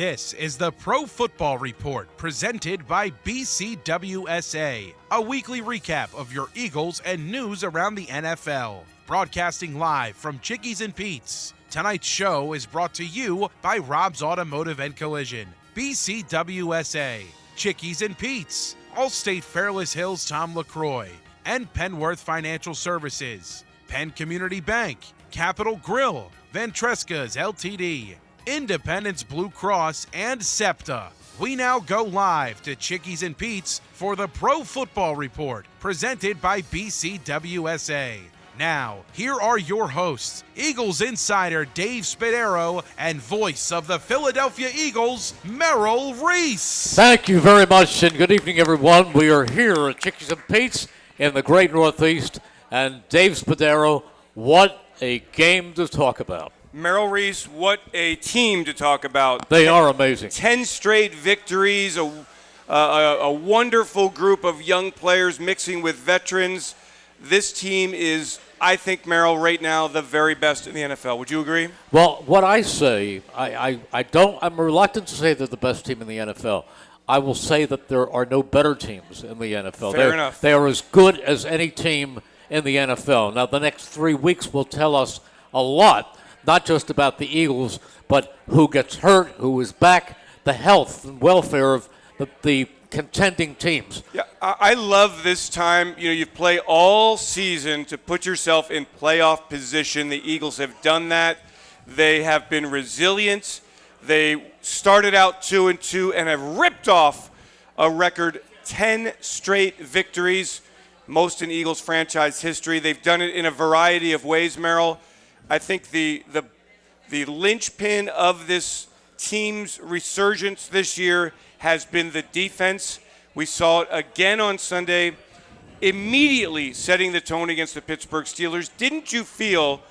This is the Pro Football Report presented by BCWSA, a weekly recap of your Eagles and news around the NFL. Broadcasting live from Chickies and Pete's. Tonight's show is brought to you by Rob's Automotive and Collision, BCWSA, Chickies and Pete's, Allstate Fairless Hills Tom LaCroix, and Penworth Financial Services, Penn Community Bank, Capital Grill, Ventresca's LTD, Independence Blue Cross, and SEPTA. We now go live to Chickies and Pete's for the Pro Football Report, presented by BCWSA. Now, here are your hosts, Eagles insider Dave Spadaro and voice of the Philadelphia Eagles, Merrill Reese. Thank you very much, and good evening, everyone. We are here at Chickies and Pete's in the great Northeast, and Dave Spadaro, what a game to talk about. Merrill Reese, what a team to talk about. They are amazing. 10 straight victories, a wonderful group of young players mixing with veterans. This team is, I think, Merrill, right now, the very best in the NFL. Would you agree? Well, what I say, I'm reluctant to say they're the best team in the NFL. I will say that there are no better teams in the NFL. Fair enough. They are as good as any team in the NFL. Now, the next 3 weeks will tell us a lot, not just about the Eagles, but who gets hurt, who is back, the health and welfare of the contending teams. Yeah, I love this time. You play all season to put yourself in playoff position. The Eagles have done that. They have been resilient. They started out 2-2 and have ripped off a record 10 straight victories, most in Eagles franchise history. They've done it in a variety of ways, Merrill. I think the linchpin of this team's resurgence this year has been the defense. We saw it again on Sunday, immediately setting the tone against the Pittsburgh Steelers. Didn't you feel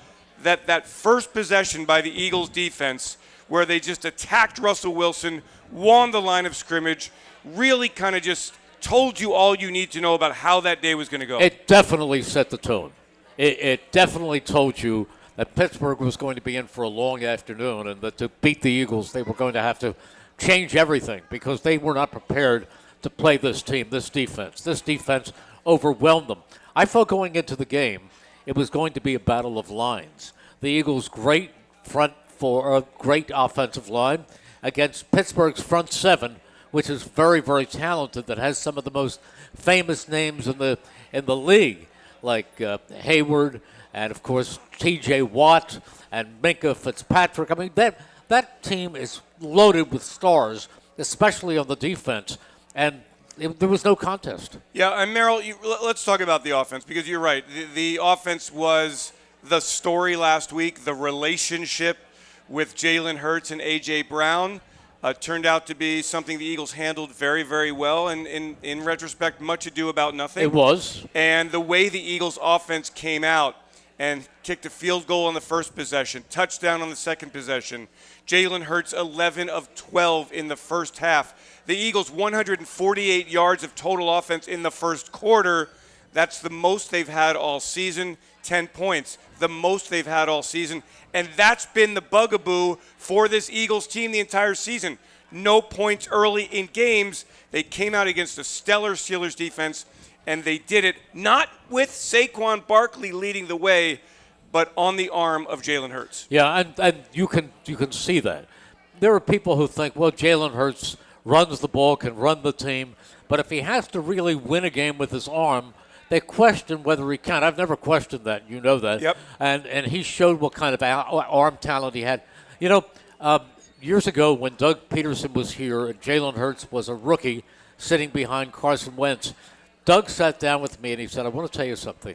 that first possession by the Eagles defense, where they just attacked Russell Wilson, won the line of scrimmage, really kind of just told you all you need to know about how that day was going to go? It definitely set the tone. It definitely told you that Pittsburgh was going to be in for a long afternoon, and that to beat the Eagles, they were going to have to change everything because they were not prepared to play this team, this defense. This defense overwhelmed them. I felt going into the game, it was going to be a battle of lines. The Eagles' great front for a great offensive line against Pittsburgh's front seven, which is very, very talented, that has some of the most famous names in the league, like Hayward, and, of course, T.J. Watt and Minka Fitzpatrick. I mean, that team is loaded with stars, especially on the defense, and there was no contest. Yeah, and Merrill, let's talk about the offense, because you're right. The offense was the story last week. The relationship with Jalen Hurts and A.J. Brown turned out to be something the Eagles handled very, very well, and in retrospect, much ado about nothing. It was. And the way the Eagles' offense came out and kicked a field goal on the first possession, touchdown on the second possession. Jalen Hurts, 11 of 12 in the first half. The Eagles, 148 yards of total offense in the first quarter. That's the most they've had all season. 10 points, the most they've had all season. And that's been the bugaboo for this Eagles team the entire season. No points early in games. They came out against a stellar Steelers defense, and they did it not with Saquon Barkley leading the way, but on the arm of Jalen Hurts. Yeah, and you can see that. There are people who think, well, Jalen Hurts runs the ball, can run the team, but if he has to really win a game with his arm, they question whether he can. I've never questioned that. You know that. Yep. And he showed what kind of arm talent he had. You know, years ago when Doug Peterson was here and Jalen Hurts was a rookie sitting behind Carson Wentz, Doug sat down with me and he said, I want to tell you something.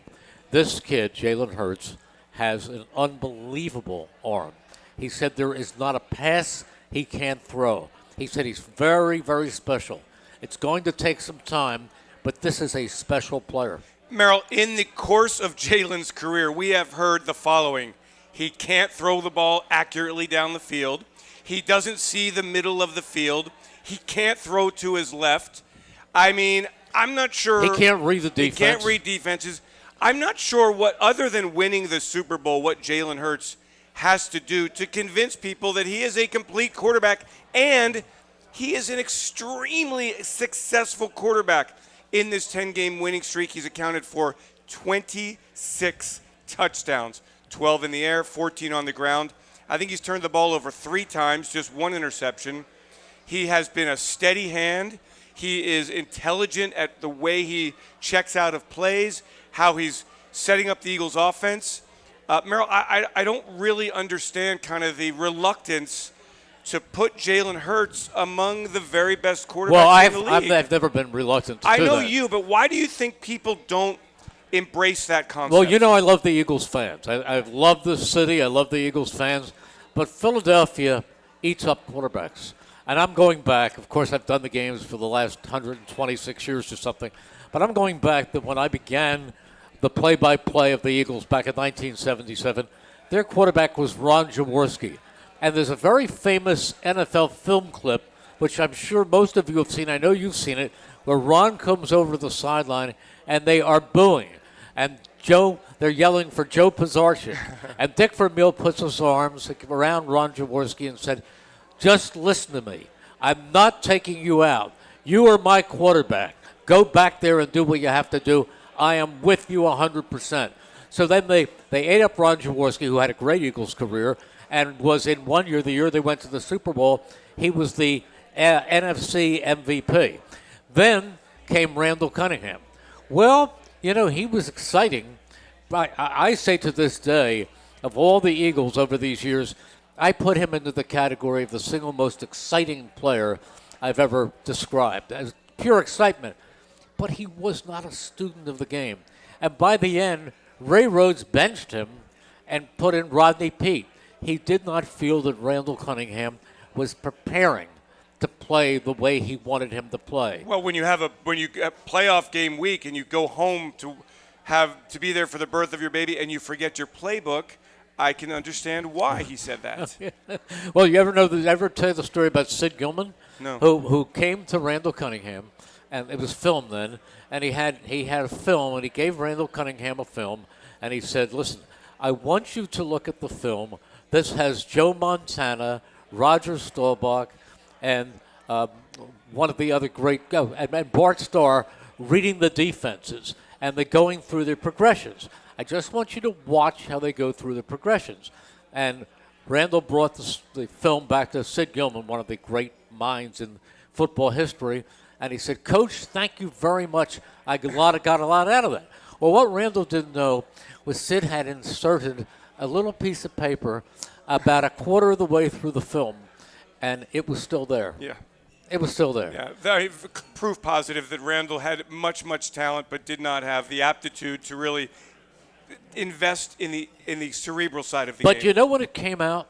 This kid, Jalen Hurts, has an unbelievable arm. He said there is not a pass he can't throw. He said he's very, very special. It's going to take some time, but this is a special player. Merrill, in the course of Jalen's career, we have heard the following. He can't throw the ball accurately down the field. He doesn't see the middle of the field. He can't throw to his left. I mean, I'm not sure. He can't read the defense. He can't read defenses. I'm not sure what, other than winning the Super Bowl, what Jalen Hurts has to do to convince people that he is a complete quarterback, and he is an extremely successful quarterback. In this 10-game winning streak, he's accounted for 26 touchdowns, 12 in the air, 14 on the ground. I think he's turned the ball over 3 times, just 1 interception. He has been a steady hand. He is intelligent at the way he checks out of plays, how he's setting up the Eagles' offense. Merrill, I don't really understand kind of the reluctance to put Jalen Hurts among the very best quarterbacks in the league. I've never been reluctant to do that. I know you, but why do you think people don't embrace that concept? Well, you know I love the Eagles fans. I love this city. I love the Eagles fans. But Philadelphia eats up quarterbacks. And I'm going back. Of course, I've done the games for the last 126 years or something. But I'm going back to when I began the play-by-play of the Eagles back in 1977. Their quarterback was Ron Jaworski. And there's a very famous NFL film clip, which I'm sure most of you have seen. I know you've seen it, where Ron comes over to the sideline, and they are booing. And they're yelling for Joe Pisarcik. And Dick Vermeil puts his arms around Ron Jaworski and said, "Just listen to me. I'm not taking you out. You are my quarterback. Go back there and do what you have to do. I am with you 100%. So then they ate up Ron Jaworski, who had a great Eagles career, and was in 1 year, the year they went to the Super Bowl, he was the NFC MVP. Then came Randall Cunningham. Well, you know, he was exciting. I say to this day, of all the Eagles over these years, I put him into the category of the single most exciting player I've ever described. As pure excitement. But he was not a student of the game. And by the end, Ray Rhodes benched him and put in Rodney Peete. He did not feel that Randall Cunningham was preparing to play the way he wanted him to play. Well, when you have playoff game week and you go home to be there for the birth of your baby and you forget your playbook, I can understand why he said that. Well, you ever tell the story about Sid Gilman? No. Who came to Randall Cunningham, and it was filmed then, and he had a film, and he gave Randall Cunningham a film, and he said, "Listen, I want you to look at the film. This has Joe Montana, Roger Staubach, and one of the other great, and Bart Starr reading the defenses, and they're going through their progressions. I just want you to watch how they go through the progressions." And Randall brought the film back to Sid Gilman, one of the great minds in football history, and he said, "Coach, thank you very much. I got a lot out of that." Well, what Randall didn't know was Sid had inserted a little piece of paper about a quarter of the way through the film, and it was still there. Yeah. It was still there. Yeah, very proof positive that Randall had much talent but did not have the aptitude to really invest in the cerebral side of the game. But you know when it came out?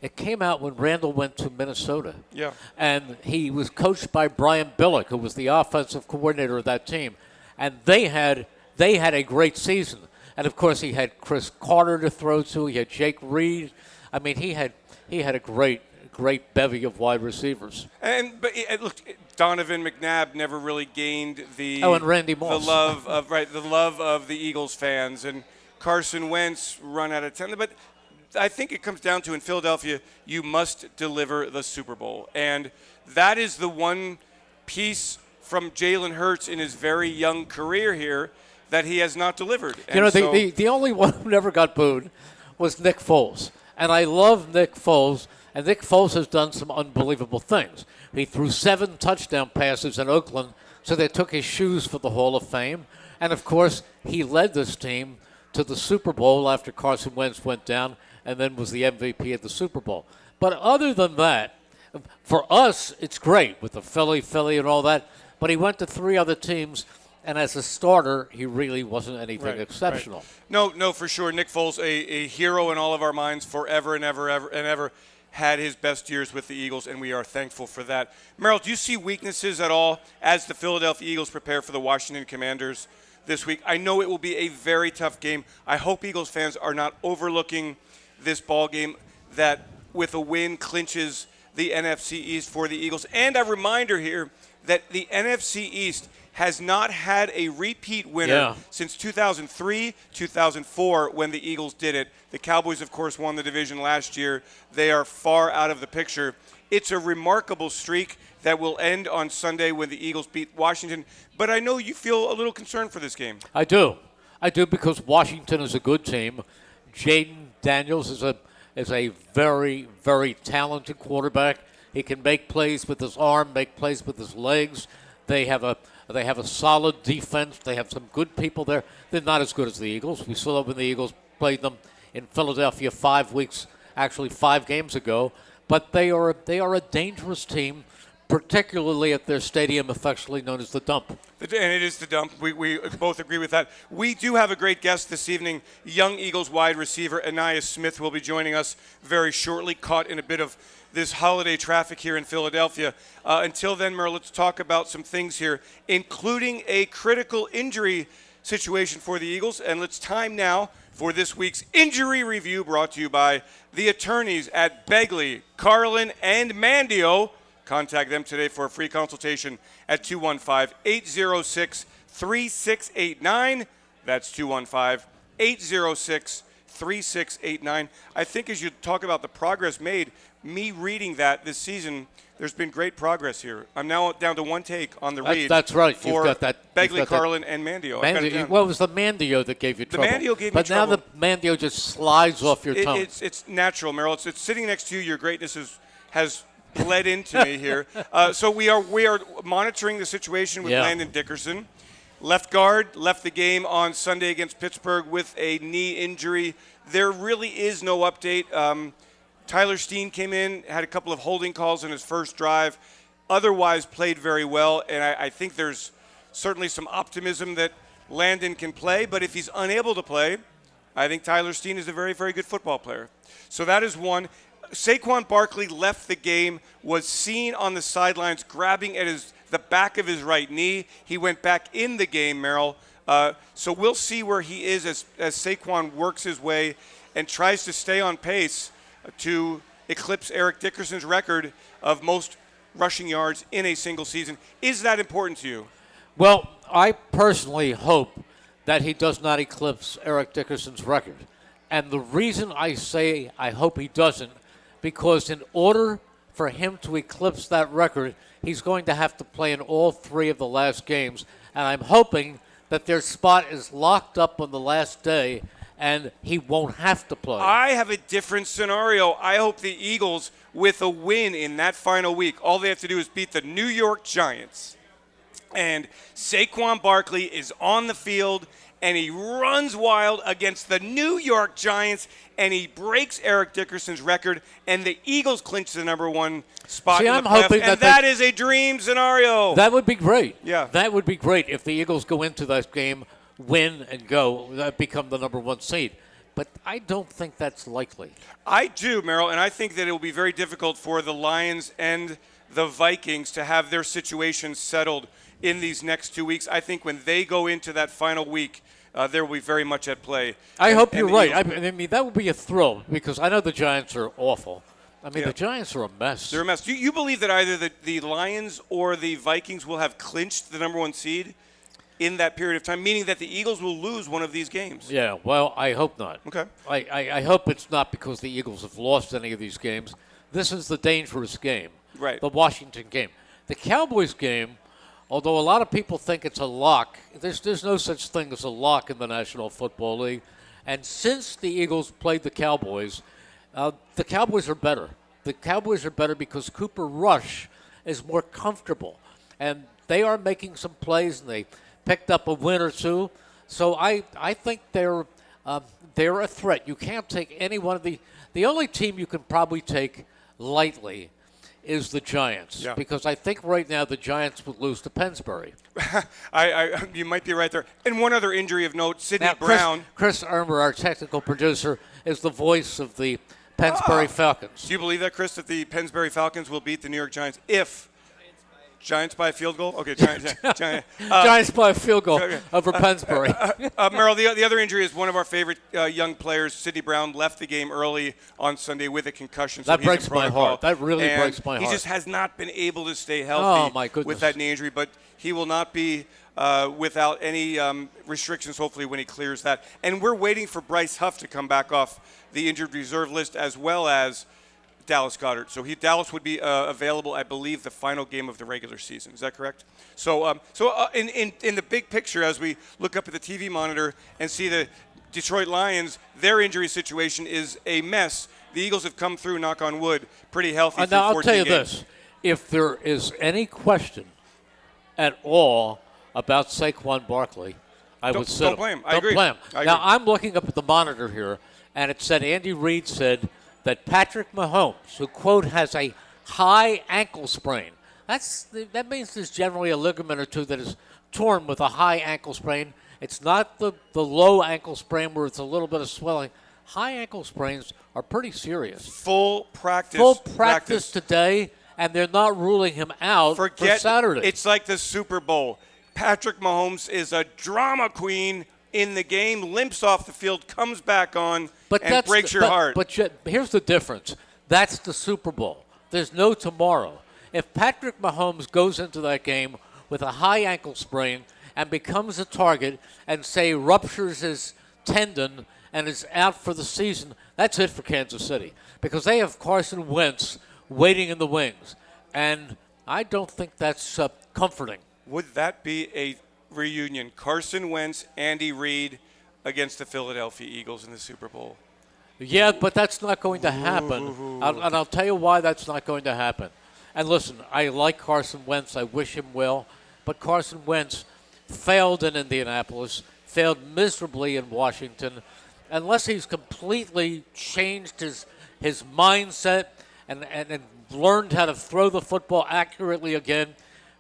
It came out when Randall went to Minnesota. Yeah. And he was coached by Brian Billick, who was the offensive coordinator of that team. And they had a great season. And of course he had Chris Carter to throw to, he had Jake Reed. I mean, he had a great bevy of wide receivers. But look, Donovan McNabb never really gained and Randy Moss. the love of the Eagles fans, and Carson Wentz run out of 10. But I think it comes down to, in Philadelphia, you must deliver the Super Bowl, and that is the one piece from Jalen Hurts in his very young career here that he has not delivered. You know, the only one who never got booed was Nick Foles. And I love Nick Foles, and Nick Foles has done some unbelievable things. He threw 7 touchdown passes in Oakland, so they took his shoes for the Hall of Fame. And, of course, he led this team to the Super Bowl after Carson Wentz went down and then was the MVP of the Super Bowl. But other than that, for us, it's great with the Philly and all that. But he went to 3 other teams, and as a starter, he really wasn't anything exceptional. Right. No, for sure. Nick Foles, a hero in all of our minds forever and ever, had his best years with the Eagles, and we are thankful for that. Merrill, do you see weaknesses at all as the Philadelphia Eagles prepare for the Washington Commanders this week? I know it will be a very tough game. I hope Eagles fans are not overlooking this ball game that, with a win, clinches the NFC East for the Eagles. And a reminder here that the NFC East has not had a repeat winner since 2003, 2004 when the Eagles did it. The Cowboys, of course, won the division last year. They are far out of the picture. It's a remarkable streak that will end on Sunday when the Eagles beat Washington. But I know you feel a little concerned for this game. I do because Washington is a good team. Jaden Daniels is a very, very talented quarterback. He can make plays with his arm, make plays with his legs. They have a solid defense. They have some good people there. They're not as good as the Eagles. We saw when the Eagles played them in Philadelphia 5 games ago. But they are a dangerous team, particularly at their stadium affectionately known as the Dump. And it is the Dump. We both agree with that. We do have a great guest this evening. Young Eagles wide receiver Ainias Smith will be joining us very shortly, caught in a bit of this holiday traffic here in Philadelphia. Until then, Merrill, let's talk about some things here, including a critical injury situation for the Eagles. And let's time now for this week's injury review, brought to you by the attorneys at Begley, Carlin, and Mandio. Contact them today for a free consultation at 215-806-3689. That's 215-806-3689. I think as you talk about the progress made, me reading that this season, there's been great progress here. I'm now down to one take on the read. That's right. For You've got that, Begley, Carlin, and Mandio. Well, it was the Mandio that gave you trouble. The Mandio gave me trouble. But now the Mandio just slides off your tongue. It's natural, Merrill. It's sitting next to you. Your greatness has bled into me here. So we are monitoring the situation with Landon Dickerson. Left guard left the game on Sunday against Pittsburgh with a knee injury. There really is no update. Tyler Steen came in, had a couple of holding calls in his first drive, otherwise played very well, and I think there's certainly some optimism that Landon can play, but if he's unable to play, I think Tyler Steen is a very, very good football player. So that is one. Saquon Barkley left the game, was seen on the sidelines grabbing at the back of his right knee. He went back in the game, Merrill. So we'll see where he is as Saquon works his way and tries to stay on pace to eclipse Eric Dickerson's record of most rushing yards in a single season. Is that important to you? Well, I personally hope that he does not eclipse Eric Dickerson's record. And the reason I say I hope he doesn't, because in order for him to eclipse that record, he's going to have to play in all 3 of the last games. And I'm hoping that their spot is locked up on the last day and he won't have to play. I have a different scenario. I hope the Eagles, with a win in that final week, all they have to do is beat the New York Giants. And Saquon Barkley is on the field, and he runs wild against the New York Giants, and he breaks Eric Dickerson's record, and the Eagles clinch the number 1 spot in the playoffs. And that is a dream scenario. That would be great. Yeah. That would be great if the Eagles go into that game, win and go, become the number 1 seed. But I don't think that's likely. I do, Merrill, and I think that it will be very difficult for the Lions and the Vikings to have their situation settled in these next 2 weeks. I think when they go into that final week, there will be very much at play. I hope you're right. I mean, that would be a thrill because I know the Giants are awful. I mean, the Giants are a mess. They're a mess. Do you believe that either the Lions or the Vikings will have clinched the number 1 seed in that period of time, meaning that the Eagles will lose one of these games? Yeah, well, I hope not. Okay. I hope it's not because the Eagles have lost any of these games. This is the dangerous game. Right. The Washington game. The Cowboys game, although a lot of people think it's a lock, there's no such thing as a lock in the National Football League. And since the Eagles played the Cowboys are better. The Cowboys are better because Cooper Rush is more comfortable. And they are making some plays, and they picked up a win or two. So I think they're a threat. You can't take any one of the only team you can probably take lightly is the Giants, because I think right now the Giants would lose to Pennsbury. You might be right there. And one other injury of note, Sidney Brown. Chris Irmer, our technical producer, is the voice of the Pennsbury Falcons. Do you believe that, Chris, that the Pennsbury Falcons will beat the New York Giants if Giants by a field goal? Okay, Giants. Giants by a field goal over Pennsbury. Merrill, the other injury is one of our favorite young players, Sidney Brown, left the game early on Sunday with a concussion. So that breaks my heart. That really breaks my heart. He just has not been able to stay healthy with that knee injury, but he will not be without any restrictions, hopefully, when he clears that. And we're waiting for Bryce Huff to come back off the injured reserve list, as well as Dallas Goedert. So Dallas would be available, I believe, the final game of the regular season. Is that correct? So in the big picture, as we look up at the TV monitor and see the Detroit Lions, their injury situation is a mess. The Eagles have come through, knock on wood, pretty healthy through 14 Now, I'll tell you games. this. If there is any question at all about Saquon Barkley, I would sit him. Don't blame him. I agree. Now, I'm looking up at the monitor here, and it said Andy Reid said that Patrick Mahomes, who, quote, has a high ankle sprain. That means there's generally a ligament or two that is torn with a high ankle sprain. It's not the low ankle sprain where it's a little bit of swelling. High ankle sprains are pretty serious. Full practice today, and they're not ruling him out for Saturday. It's like the Super Bowl. Patrick Mahomes is a drama queen in the game, limps off the field, comes back on, and breaks your heart. But here's the difference. That's the Super Bowl. There's no tomorrow. If Patrick Mahomes goes into that game with a high ankle sprain and becomes a target and, say, ruptures his tendon and is out for the season, that's it for Kansas City because they have Carson Wentz waiting in the wings. And I don't think that's comforting. Would that be a reunion? Carson Wentz, Andy Reid against the Philadelphia Eagles in the Super Bowl. Yeah, but that's not going to happen. And I'll tell you why that's not going to happen. And listen, I like Carson Wentz. I wish him well. But Carson Wentz failed in Indianapolis, failed miserably in Washington. Unless he's completely changed his mindset and learned how to throw the football accurately again,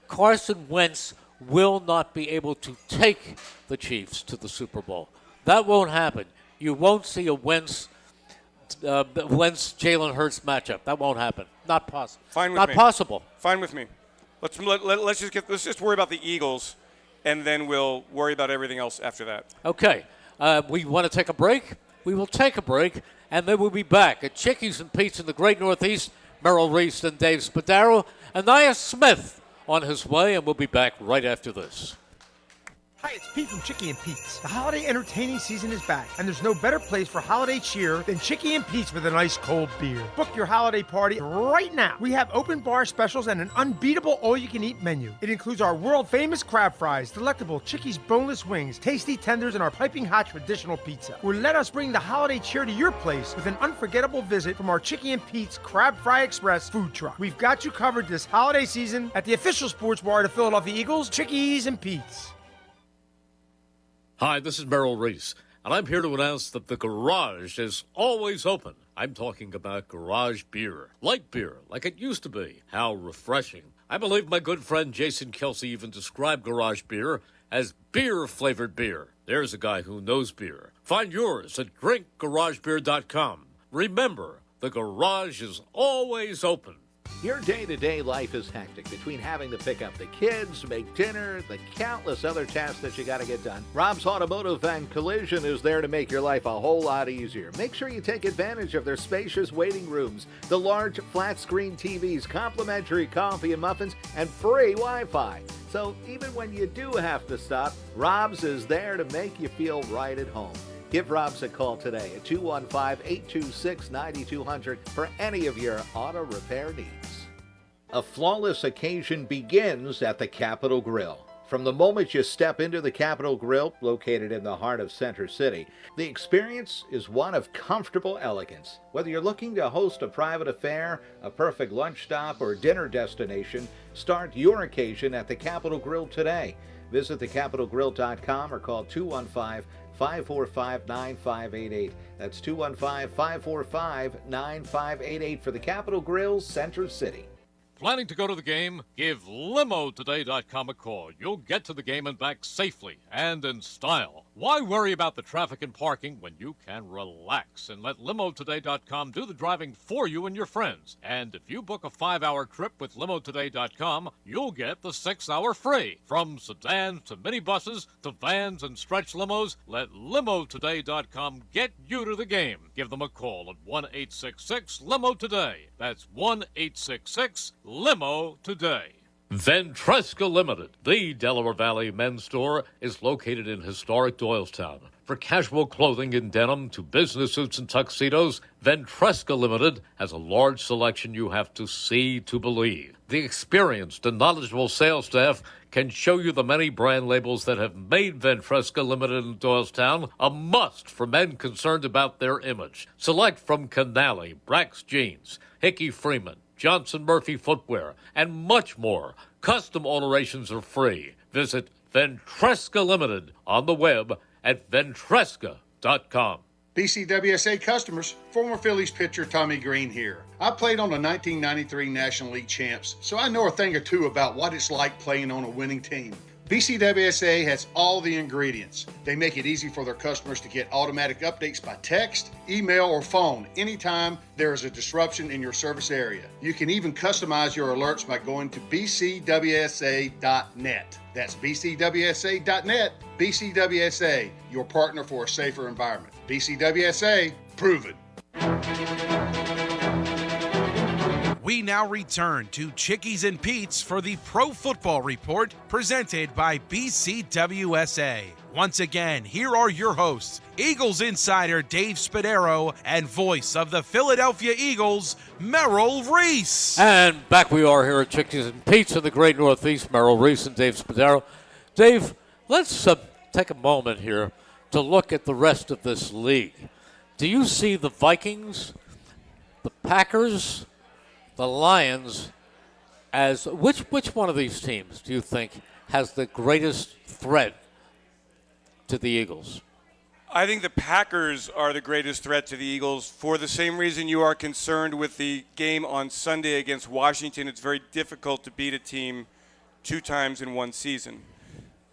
Carson Wentz will not be able to take the Chiefs to the Super Bowl. That won't happen. You won't see a Wentz-Jalen Hurts matchup. That won't happen. Not possible. Not possible. Fine with me. Let's just worry about the Eagles, and then we'll worry about everything else after that. Okay. We want to take a break. We will take a break, and then we'll be back at Chickies and Pete's in the Great Northeast. Merrill Reese and Dave Spadaro. Ainias Smith on his way, and we'll be back right after this. Hi, it's Pete from Chickie and Pete's. The holiday entertaining season is back, and there's no better place for holiday cheer than Chickie and Pete's with a nice cold beer. Book your holiday party right now. We have open bar specials and an unbeatable all-you-can-eat menu. It includes our world-famous crab fries, delectable Chickie's boneless wings, tasty tenders, and our piping hot traditional pizza. Or let us bring the holiday cheer to your place with an unforgettable visit from our Chickie and Pete's Crab Fry Express food truck. We've got you covered this holiday season at the official sports bar of the Philadelphia Eagles, Chickies and Pete's. Hi, this is Merrill Reese, and I'm here to announce that the garage is always open. I'm talking about garage beer. Light beer, like it used to be. How refreshing. I believe my good friend Jason Kelsey even described garage beer as beer-flavored beer. There's a guy who knows beer. Find yours at drinkgaragebeer.com. Remember, the garage is always open. Your day-to-day life is hectic between having to pick up the kids, make dinner, the countless other tasks that you got to get done. Rob's Automotive and Collision is there to make your life a whole lot easier. Make sure you take advantage of their spacious waiting rooms, the large flat-screen TVs, complimentary coffee and muffins, and free Wi-Fi. So even when you do have to stop, Rob's is there to make you feel right at home. Give Rob's a call today at 215-826-9200 for any of your auto repair needs. A flawless occasion begins at the Capitol Grill. From the moment you step into the Capitol Grill, located in the heart of Center City, the experience is one of comfortable elegance. Whether you're looking to host a private affair, a perfect lunch stop, or dinner destination, start your occasion at the Capitol Grill today. Visit thecapitolgrill.com or call 215-545-9588. That's 215-545-9588 for the Capitol Grill, Center City. Planning to go to the game? Give LimoToday.com a call. You'll get to the game and back safely and in style. Why worry about the traffic and parking when you can relax and let LimoToday.com do the driving for you and your friends? And if you book a 5-hour trip with LimoToday.com, you'll get the 6-hour free. From sedans to minibuses to vans and stretch limos, let LimoToday.com get you to the game. Give them a call at 1-866-LIMO-TODAY. That's 1-866-LIMO-TODAY. Ventresca Limited, the Delaware Valley men's store, is located in historic Doylestown. For casual clothing in denim to business suits and tuxedos, Ventresca Limited has a large selection you have to see to believe. The experienced and knowledgeable sales staff can show you the many brand labels that have made Ventresca Limited in Doylestown a must for men concerned about their image. Select from Canali, Brax Jeans, Hickey Freeman, Johnson Murphy Footwear, and much more. Custom alterations are free. Visit Ventresca Limited on the web at ventresca.com. BCWSA customers, former Phillies pitcher Tommy Green here. I played on the 1993 National League champs, so I know a thing or two about what it's like playing on a winning team. BCWSA has all the ingredients. They make it easy for their customers to get automatic updates by text, email, or phone anytime there is a disruption in your service area. You can even customize your alerts by going to bcwsa.net. That's bcwsa.net. BCWSA, your partner for a safer environment. BCWSA, proven. We now return to Chickies and Pete's for the Pro Football Report presented by BCWSA. Once again, here are your hosts, Eagles insider Dave Spadaro and voice of the Philadelphia Eagles, Merrill Reese. And back we are here at Chickies and Pete's in the Great Northeast. Merrill Reese and Dave Spadaro. Dave, let's take a moment here to look at the rest of this league. Do you see the Vikings, the Packers, the Lions as which one of these teams do you think has the greatest threat to the Eagles? I think the Packers are the greatest threat to the Eagles for the same reason you are concerned with the game on Sunday against Washington. It's very difficult to beat a team 2 times in one season.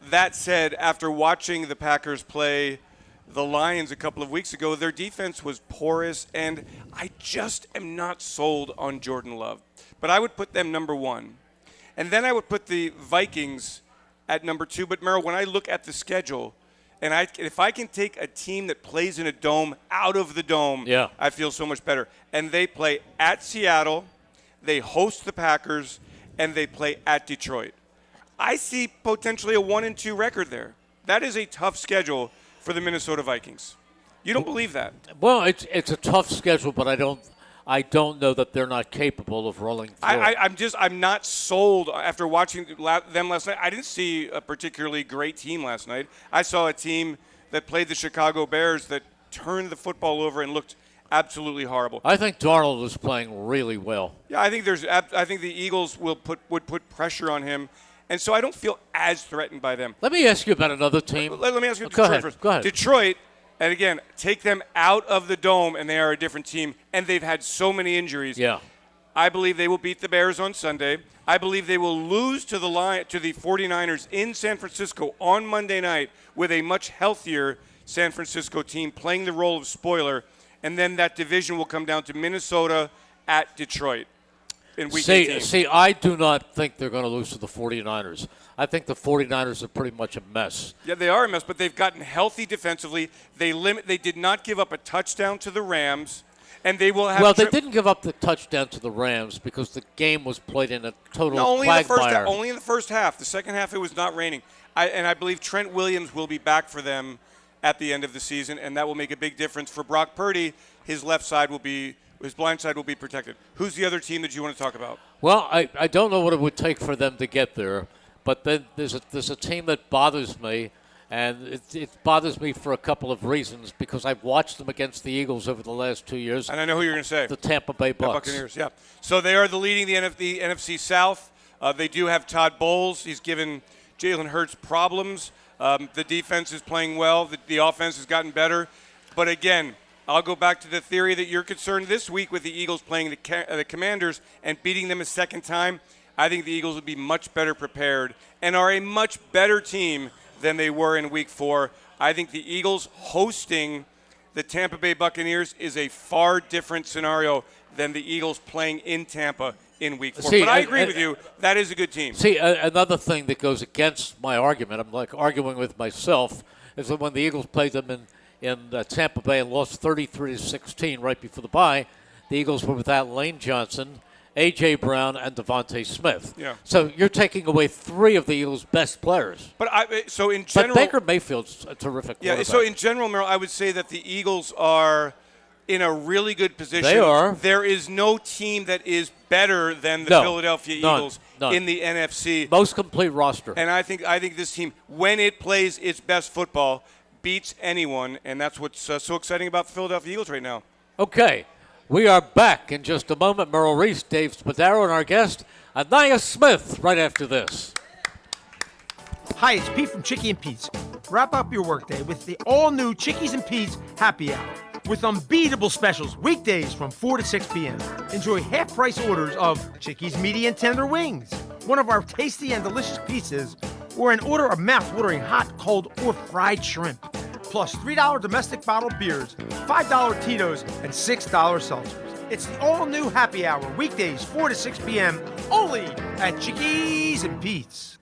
That said, after watching the Packers play the Lions a couple of weeks ago, their defense was porous, and I just am not sold on Jordan Love. But I would put them number 1. And then I would put the Vikings at number 2. But, Merrill, when I look at the schedule, and if I can take a team that plays in a dome out of the dome, yeah, I feel so much better. And they play at Seattle, they host the Packers, and they play at Detroit. I see potentially a 1-2 record there. That is a tough schedule for the Minnesota Vikings. You don't believe that? Well, it's a tough schedule, but I don't know that they're not capable of rolling through. I'm not sold after watching them last night. I didn't see a particularly great team last night. I saw a team that played the Chicago Bears that turned the football over and looked absolutely horrible. I think Darnold is playing really well. Yeah, I think the Eagles would put pressure on him. And so I don't feel as threatened by them. Let me ask you about another team. Let me ask you Detroit first. Go ahead. Detroit, and again, take them out of the dome, and they are a different team, and they've had so many injuries. Yeah. I believe they will beat the Bears on Sunday. I believe they will lose to the 49ers in San Francisco on Monday night with a much healthier San Francisco team playing the role of spoiler, and then that division will come down to Minnesota at Detroit. See, I do not think they're going to lose to the 49ers. I think the 49ers are pretty much a mess. Yeah, they are a mess, but they've gotten healthy defensively. They did not give up a touchdown to the Rams, and they will have. Well, they didn't give up the touchdown to the Rams because the game was played in a total quagmire. Only in the first half. The second half, it was not raining. I believe Trent Williams will be back for them at the end of the season, and that will make a big difference for Brock Purdy. His blind side will be protected. Who's the other team that you want to talk about? Well, I don't know what it would take for them to get there, but then there's a team that bothers me, and it bothers me for a couple of reasons because I've watched them against the Eagles over the last 2 years. And I know who you're going to say. The Tampa Bay Bucks. Buccaneers, yeah. So they are leading the NFC South. They do have Todd Bowles. He's given Jalen Hurts problems. The defense is playing well. The offense has gotten better. But again, I'll go back to the theory that you're concerned this week with the Eagles playing the Commanders and beating them a second time. I think the Eagles would be much better prepared and are a much better team than they were in Week 4. I think the Eagles hosting the Tampa Bay Buccaneers is a far different scenario than the Eagles playing in Tampa in Week 4. But I agree with you. That is a good team. See, another thing that goes against my argument, I'm like arguing with myself, is that when the Eagles played them in Tampa Bay and lost 33-16 right before the bye, the Eagles were without Lane Johnson, A.J. Brown, and Devontae Smith. Yeah. So you're taking away three of the Eagles' best players. But in general, but Baker Mayfield's a terrific quarterback. So in general, Merrill, I would say that the Eagles are in a really good position. They are. There is no team that is better than the Philadelphia Eagles in the NFC. Most complete roster. And I think this team, when it plays its best football, beats anyone, and that's what's so exciting about the Philadelphia Eagles right now. Okay. We are back in just a moment. Merrill Reese, Dave Spadaro, and our guest, Ainias Smith, right after this. Hi, it's Pete from Chickie and Pete's. Wrap up your workday with the all-new Chickies and Pete's Happy Hour with unbeatable specials weekdays from 4 to 6 p.m. Enjoy half-price orders of Chickies medium tender wings, one of our tasty and delicious pizzas, or an order of mouth-watering hot, cold, or fried shrimp. Plus $3 domestic bottled beers, $5 Tito's, and $6 seltzers. It's the all-new Happy Hour, weekdays 4 to 6 p.m., only at Chickies and Pete's.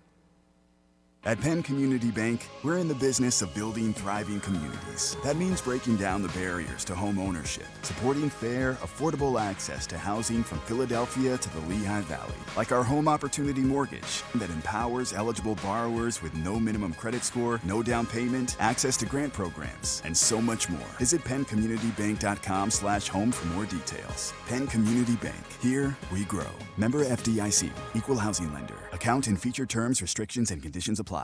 At Penn Community Bank, we're in the business of building thriving communities. That means breaking down the barriers to home ownership, supporting fair, affordable access to housing from Philadelphia to the Lehigh Valley, like our Home Opportunity Mortgage that empowers eligible borrowers with no minimum credit score, no down payment, access to grant programs, and so much more. Visit PennCommunityBank.com/home for more details. Penn Community Bank. Here we grow. Member FDIC. Equal housing lender. Account and feature terms, restrictions, and conditions apply.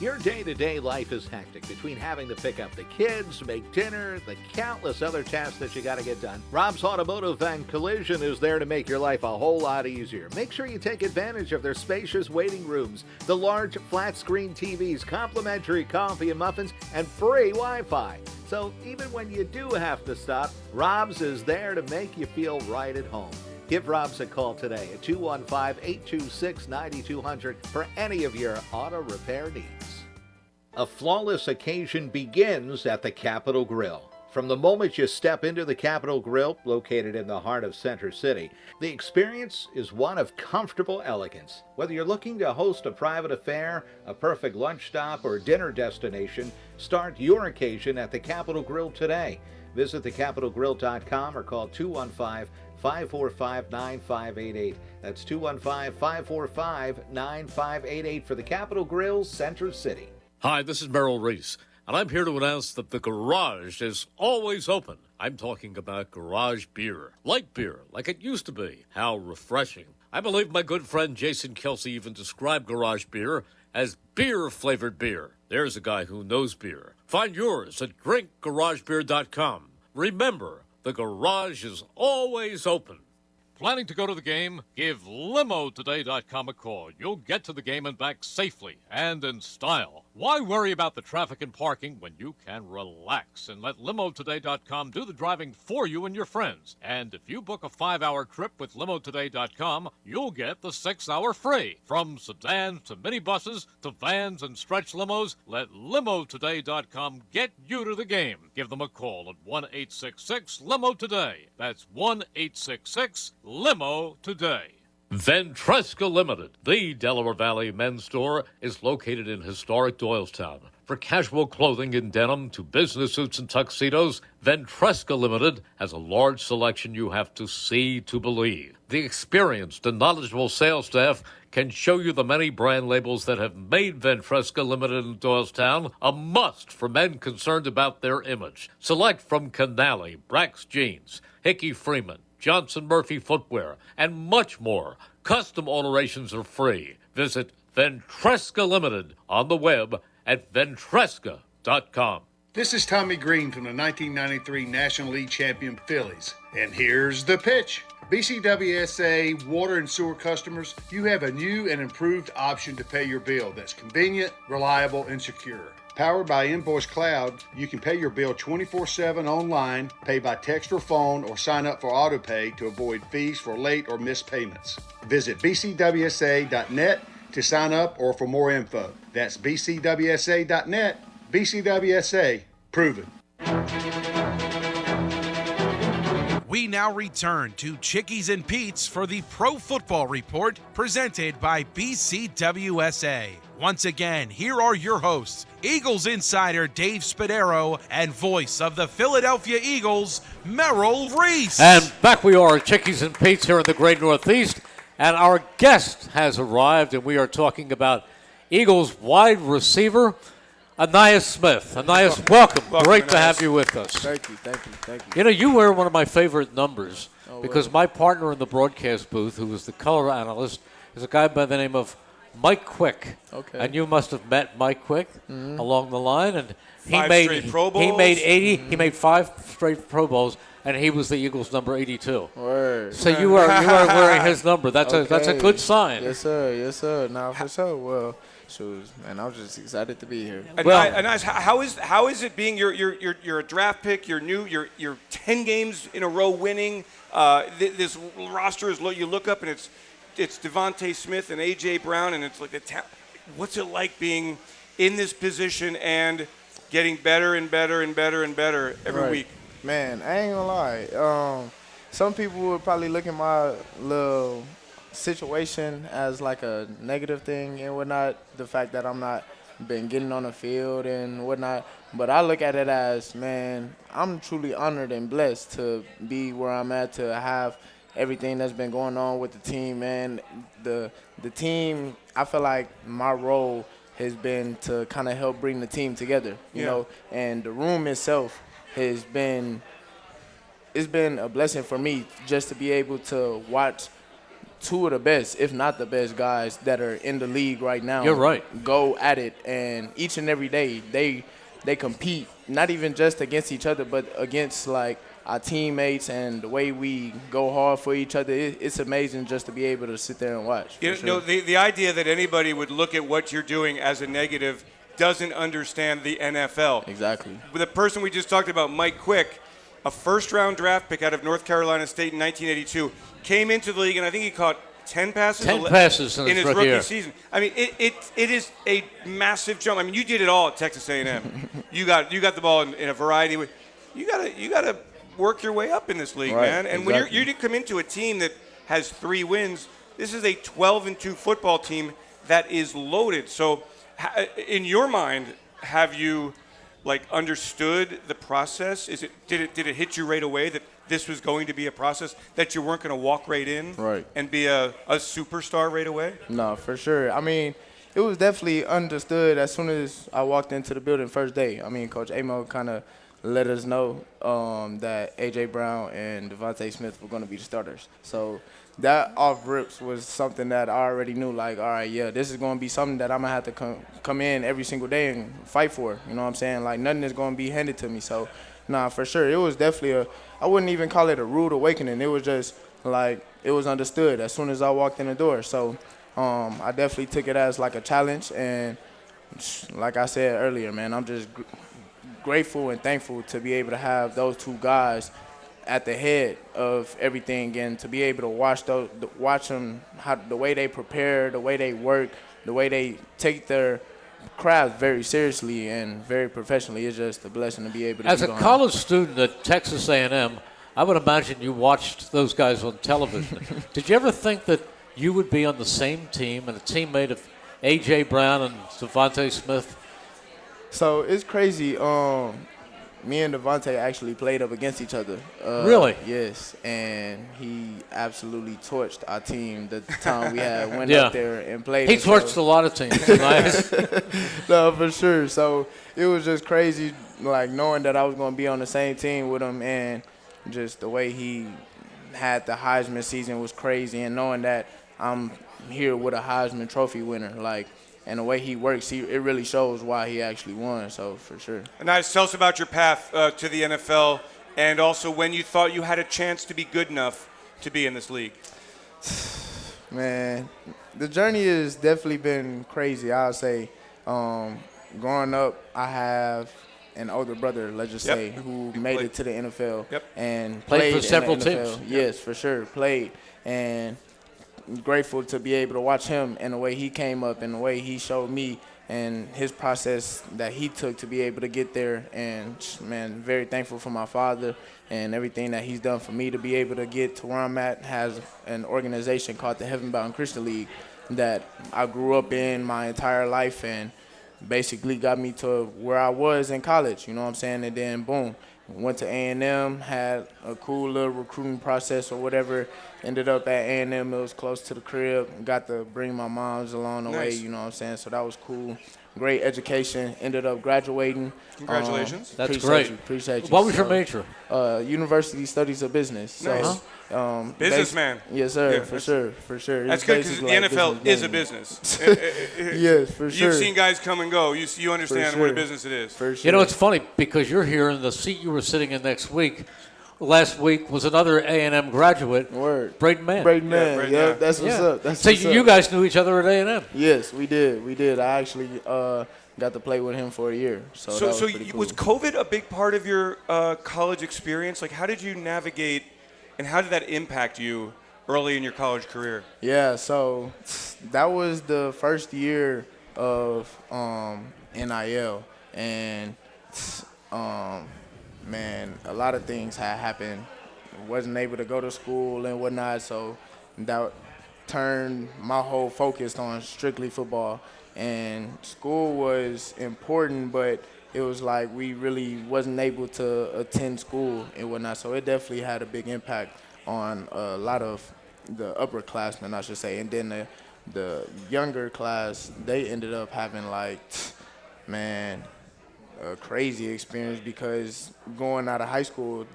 Your day-to-day life is hectic between having to pick up the kids, make dinner, the countless other tasks that you got to get done. Rob's Automotive and Collision is there to make your life a whole lot easier. Make sure you take advantage of their spacious waiting rooms, the large flat-screen TVs, complimentary coffee and muffins, and free Wi-Fi. So even when you do have to stop, Rob's is there to make you feel right at home. Give Rob's a call today at 215-826-9200 for any of your auto repair needs. A flawless occasion begins at the Capitol Grill. From the moment you step into the Capitol Grill, located in the heart of Center City, the experience is one of comfortable elegance. Whether you're looking to host a private affair, a perfect lunch stop, or dinner destination, start your occasion at the Capitol Grill today. Visit thecapitolgrill.com or call 215-545-9588. That's 215-545-9588 for the Capitol Grill, Center City. Hi, this is Merrill Reese, and I'm here to announce that the garage is always open. I'm talking about garage beer. Light beer, like it used to be. How refreshing. I believe my good friend Jason Kelsey even described garage beer as beer-flavored beer. There's a guy who knows beer. Find yours at drinkgaragebeer.com. Remember, the garage is always open. Planning to go to the game? Give LimoToday.com a call. You'll get to the game and back safely and in style. Why worry about the traffic and parking when you can relax and let LimoToday.com do the driving for you and your friends? And if you book a 5-hour trip with LimoToday.com, you'll get the 6-hour free. From sedans to minibuses to vans and stretch limos, let LimoToday.com get you to the game. Give them a call at 1-866-LIMO-TODAY. That's 1-866-LIMO today. Ventresca Limited, the Delaware Valley men's store, is located in historic Doylestown. For casual clothing in denim to business suits and tuxedos, Ventresca Limited has a large selection you have to see to believe. The experienced and knowledgeable sales staff can show you the many brand labels that have made Ventresca Limited in Doylestown a must for men concerned about their image. Select from Canali, Brax Jeans, Hickey Freeman, Johnson Murphy Footwear, and much more. Custom alterations are free. Visit Ventresca Limited on the web at ventresca.com. This is Tommy Green from the 1993 National League champion Phillies. And here's the pitch. BCWSA water and sewer customers, you have a new and improved option to pay your bill that's convenient, reliable, and secure. Powered by Invoice Cloud, you can pay your bill 24/7 online, pay by text or phone, or sign up for AutoPay to avoid fees for late or missed payments. Visit bcwsa.net to sign up or for more info. That's bcwsa.net BCWSA, prove it. We now return to Chickies and Pete's for the Pro Football Report presented by BCWSA. Once again, here are your hosts, Eagles insider Dave Spadaro and voice of the Philadelphia Eagles, Merrill Reese. And back we are at Chickies and Pete's here in the Great Northeast. And our guest has arrived, and we are talking about Eagles wide receiver, Ainias Smith. Ainias, welcome. Great Ainias. to have you with us. Thank you. You know, you wear one of my favorite numbers because my partner in the broadcast booth, who was the color analyst, is a guy by the name of Mike Quick. Okay. And you must have met Mike Quick along the line. And Five straight Pro Bowls. He made 80. He made 5 straight Pro Bowls, and he was the Eagles' number 82. Word. So you are wearing his number. That's a good sign. Yes, sir. Now for sure. Well, shoes, man. I'm just excited to be here. Ainias, how is it being you're a draft pick? You're new. You're 10 games in a row winning. This roster is you look up and it's Devontae Smith and A.J. Brown, and it's like what's it like being in this position and getting better and better and better and better every week? Man, I ain't gonna lie. Some people would probably look at my little situation as like a negative thing and whatnot, the fact that I'm not been getting on the field and whatnot, but I look at it as, man, I'm truly honored and blessed to be where I'm at, to have everything that's been going on with the team, man. The team, I feel like my role has been to kind of help bring the team together, you know, and the room itself has been, it's been a blessing for me just to be able to watch two of the best, if not the best guys that are in the league right now. You're right. Go at it, and each and every day they compete, not even just against each other, but against like our teammates, and the way we go hard for each other. It's amazing just to be able to sit there and watch. You know, the idea that anybody would look at what you're doing as a negative doesn't understand the NFL. Exactly. The person we just talked about, Mike Quick, a first-round draft pick out of North Carolina State in 1982, came into the league, and I think he caught 10 passes? 10 passes in his his rookie year. season. I mean, it is a massive jump. I mean, you did it all at Texas A&M. you got the ball in a variety of ways. You gotta work your way up in this league, man. And when you come into a team that has 3 wins, this is a 12-2 football team that is loaded. So, in your mind, have you understood the process? Did it hit you right away that this was going to be a process, that you weren't going to walk right in and be a superstar right away? No, for sure. I mean, it was definitely understood as soon as I walked into the building first day. I mean, Coach Amo kind of let us know that A.J. Brown and Devontae Smith were going to be the starters. So that off rips was something that I already knew, like, all right, yeah, this is going to be something that I'm going to have to come in every single day and fight for. You know what I'm saying? Like, nothing is going to be handed to me. So, nah, for sure. It was definitely I wouldn't even call it a rude awakening. It was just, like, it was understood as soon as I walked in the door. So I definitely took it as, like, a challenge. And like I said earlier, man, I'm just grateful and thankful to be able to have those 2 guys at the head of everything, and to be able to watch them, the way they prepare, the way they work, the way they take their craft very seriously and very professionally. Is just a blessing to be able to. As a college student at Texas A&M, I would imagine you watched those guys on television. Did you ever think that you would be on the same team and a teammate of A.J. Brown and Devontae Smith? So it's crazy. Me and Devontae actually played up against each other. Really? Yes, and he absolutely torched our team the time we had went up there and played. He torched a lot of teams. Nice. No, for sure. So it was just crazy, like, knowing that I was going to be on the same team with him, and just the way he had the Heisman season was crazy, and knowing that I'm here with a Heisman Trophy winner, like, and the way he works, it really shows why he actually won, so for sure. And now tell us about your path to the NFL, and also when you thought you had a chance to be good enough to be in this league. Man, the journey has definitely been crazy, I'll say. Growing up, I have an older brother, let's just say, who made it to the NFL and played for several teams. Yes, for sure, played. And grateful to be able to watch him and the way he came up and the way he showed me and his process that he took to be able to get there. And, man, very thankful for my father and everything that he's done for me to be able to get to where I'm at. Has an organization called the Heaven Bound Christian League that I grew up in my entire life and basically got me to where I was in college, you know what I'm saying? And then, boom, went to A&M, had a cool little recruiting process or whatever. Ended up at A&M. It was close to the crib. Got to bring my moms along the way, you know what I'm saying? So that was cool. Great education. Ended up graduating. Congratulations. That's great. Appreciate you. What was your major? University Studies of Business. Nice. So, Businessman. Yes, sir. Yeah, for sure. That's It's good because the basically like NFL is a business. business. Yes, for sure. You've seen guys come and go. You understand For what a sure. business it is. For sure. You know, it's funny because you're here in the seat you were sitting in next week. Last week was another A&M graduate, Word. Braden Mann. Braden Mann. Braden Yeah, Mann. that's what's up. That's So what's you up. guys knew each other at A&M. Yes, we did. I actually got to play with him for a year. So that was pretty cool. Was COVID a big part of your college experience? Like, how did you navigate, and how did that impact you early in your college career? Yeah, so that was the first year of NIL, and man, a lot of things had happened. Wasn't able to go to school and whatnot, so that turned my whole focus on strictly football. And school was important, but it was like we really wasn't able to attend school and whatnot. So it definitely had a big impact on a lot of the upperclassmen, I should say. And then the younger class, they ended up having like, man, a crazy experience because going out of high school,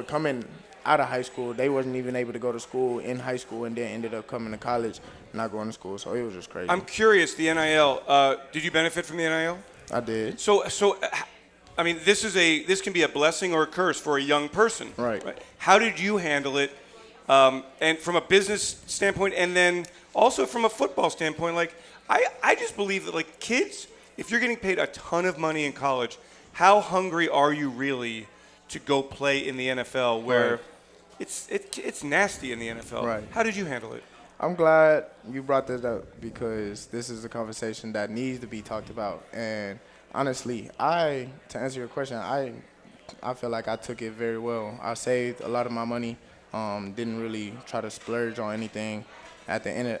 coming out of high school, they wasn't even able to go to school in high school and then ended up coming to college, not going to school. So it was just crazy. I'm curious, the NIL, did you benefit from the NIL? I did. So I mean, this can be a blessing or a curse for a young person. Right. How did you handle it? And from a business standpoint, and then also from a football standpoint, like I just believe that like kids, if you're getting paid a ton of money in college, how hungry are you really to go play in the NFL where Right. it's nasty in the NFL? Right. How did you handle it? I'm glad you brought this up because this is a conversation that needs to be talked about. And honestly, to answer your question, I feel like I took it very well. I saved a lot of my money. Didn't really try to splurge on anything. At the end,